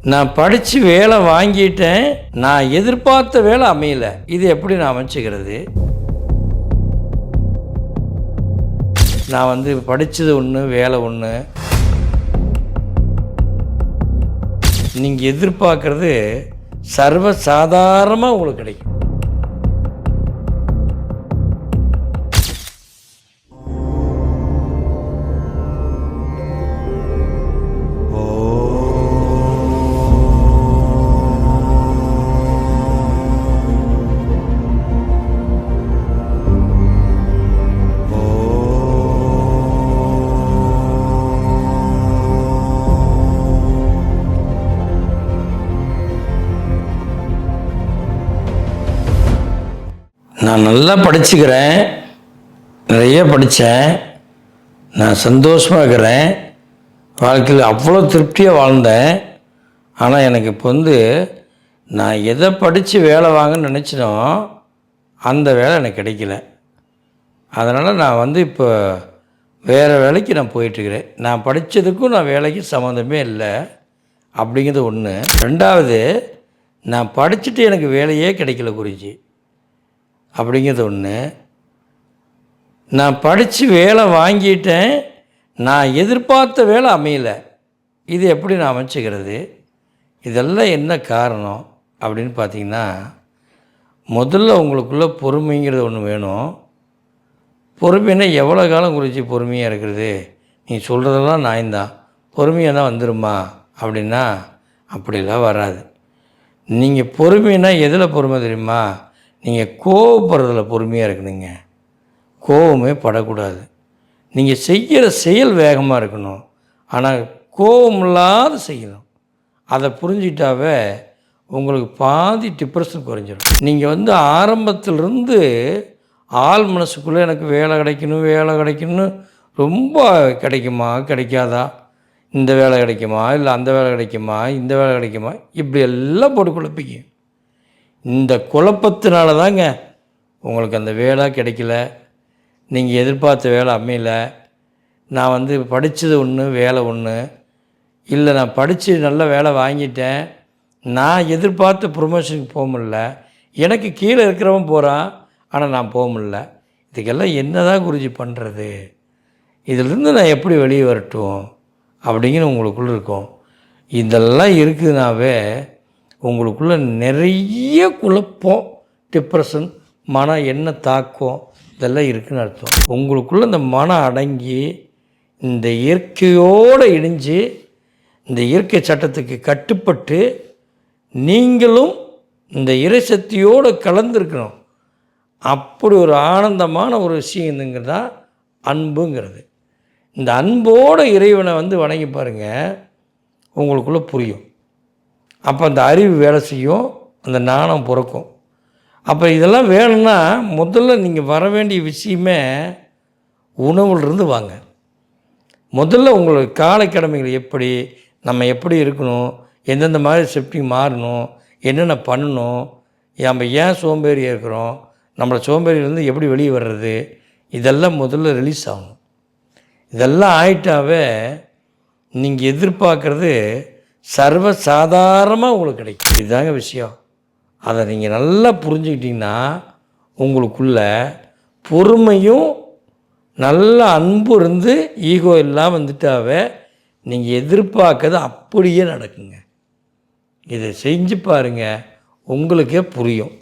நான் படித்து வேலை வாங்கிட்டேன், நான் எதிர்பார்த்த வேலை அமையல. இது எப்படி நான் அமைச்சுக்கிறது? நான் படித்தது ஒன்று, வேலை ஒன்று. நீங்கள் எதிர்பார்க்குறது சர்வசாதாரணமாக உங்களுக்கு கிடைக்கும். நான் நல்லா படிச்சுக்கிறேன், நிறைய படித்தேன், நான் சந்தோஷமாக இருக்கிறேன், வாழ்க்கையில் அவ்வளோ திருப்தியாக வாழ்ந்தேன். ஆனால் எனக்கு இப்போ நான் எதை படித்து வேலை வாங்கன்னு நினச்சினோ அந்த வேலை எனக்கு கிடைக்கல. அதனால் நான் இப்போ வேறு வேலைக்கு நான் போயிட்டுருக்கிறேன். நான் படித்ததுக்கும் நான் வேலைக்கு சம்மந்தமே இல்லை அப்படிங்கிறது ஒன்று. ரெண்டாவது, நான் படிச்சுட்டு எனக்கு வேலையே கிடைக்கல குருஜி அப்படிங்கிறது ஒன்று. நான் படித்து வேலை வாங்கிட்டேன், நான் எதிர்பார்த்த வேலை அமையலை. இது எப்படி நான் அமைச்சுக்கிறது? இதெல்லாம் என்ன காரணம் அப்படின்னு பார்த்தீங்கன்னா, முதல்ல உங்களுக்குள்ளே பொறுமைங்கிறது ஒன்று வேணும். பொறுமைன்னா எவ்வளோ காலம் குறித்து பொறுமையாக இருக்கிறது? நீ சொல்கிறதெல்லாம் நியாயம்தான், பொறுமையாக தான் வந்துடுமா அப்படின்னா அப்படிலாம் வராது. நீங்கள் பொறுமைன்னா எதில் பொறுமை தெரியுமா? நீங்கள் கோவப்படுறதில் பொறுமையாக இருக்கணுங்க. கோவமே படக்கூடாது. நீங்கள் செய்கிற செயல் வேகமாக இருக்கணும், ஆனால் கோவம் இல்லாத செய்யணும். அதை புரிஞ்சிட்டாவே உங்களுக்கு பாதி டிப்ரெஷன் குறைஞ்சிடும். நீங்கள் ஆரம்பத்திலிருந்து ஆள் மனசுக்குள்ளே எனக்கு வேலை கிடைக்கணும், வேலை கிடைக்கணும்னு ரொம்ப கிடைக்குமா கிடைக்காதா, இந்த வேலை கிடைக்குமா இல்லை அந்த வேலை கிடைக்குமா, இந்த வேலை கிடைக்குமா, இப்படி எல்லாம் போட்டு குழப்பிங்க. இந்த குழப்பத்தினால தாங்க உங்களுக்கு அந்த வேலை கிடைக்கல, நீங்கள் எதிர்பார்த்த வேலை அமையல. நான் படித்தது ஒன்று, வேலை ஒன்று. இல்லை, நான் படித்து நல்ல வேலை வாங்கிட்டேன், நான் எதிர்பார்த்த ப்ரொமோஷனுக்கு போக முடில, எனக்கு கீழே இருக்கிறவன் போகிறான் ஆனால் நான் போக முடில. இதுக்கெல்லாம் என்ன தான் குருஜி பண்ணுறது? இதிலிருந்து நான் எப்படி வெளியே வரட்டும் அப்படிங்கிற உங்களுக்குள்ளே இருக்கும். இதெல்லாம் இருக்குதுனாவே உங்களுக்குள்ளே நிறைய குழப்பம், டிப்ரெஷன், மன என்ன தாக்கம் இதெல்லாம் இருக்குதுன்னு அர்த்தம். உங்களுக்குள்ளே இந்த மனம் அடங்கி இந்த இயற்கையோடு இணைஞ்சு இந்த இயற்கை சட்டத்துக்கு கட்டுப்பட்டு நீங்களும் இந்த இறைசக்தியோடு கலந்துருக்கணும். அப்படி ஒரு ஆனந்தமான ஒரு விஷயம் தான் அன்புங்கிறது. இந்த அன்போடு இறைவனை வணங்கி பாருங்கள், உங்களுக்குள்ளே புரியும். அப்போ அந்த அறிவு வேலை செய்யும், அந்த நாணம் பிறக்கும். அப்போ இதெல்லாம் வேணும்னா முதல்ல நீங்கள் வர வேண்டிய விஷயமே உணவுலேருந்து வாங்க. முதல்ல உங்களுக்கு காலை கடமைகள் எப்படி, நம்ம எப்படி இருக்கணும், எந்தெந்த மாதிரி ஷிஃப்டிங் மாறணும், என்னென்ன பண்ணணும், நம்ம ஏன் சோம்பேறியாக இருக்கிறோம், நம்மளை சோம்பேறியிலேருந்து எப்படி வெளியே வர்றது, இதெல்லாம் முதல்ல ரிலீஸ் ஆகணும். இதெல்லாம் ஆயிட்டாவே நீங்கள் எதிர்பார்க்குறது சர்வசாதாரணமாக உங்களுக்கு கிடைக்கும். இதுதாங்க விஷயம். அதை நீங்கள் நல்லா புரிஞ்சுக்கிட்டிங்கன்னா உங்களுக்குள்ள பொறுமையும் நல்ல அன்பு இருந்து ஈகோ எல்லாம் வந்துட்டாவே நீங்கள் எதிர்பார்க்கறது அப்படியே நடக்குங்க. இதை செஞ்சு பாருங்கள், உங்களுக்கே புரியும்.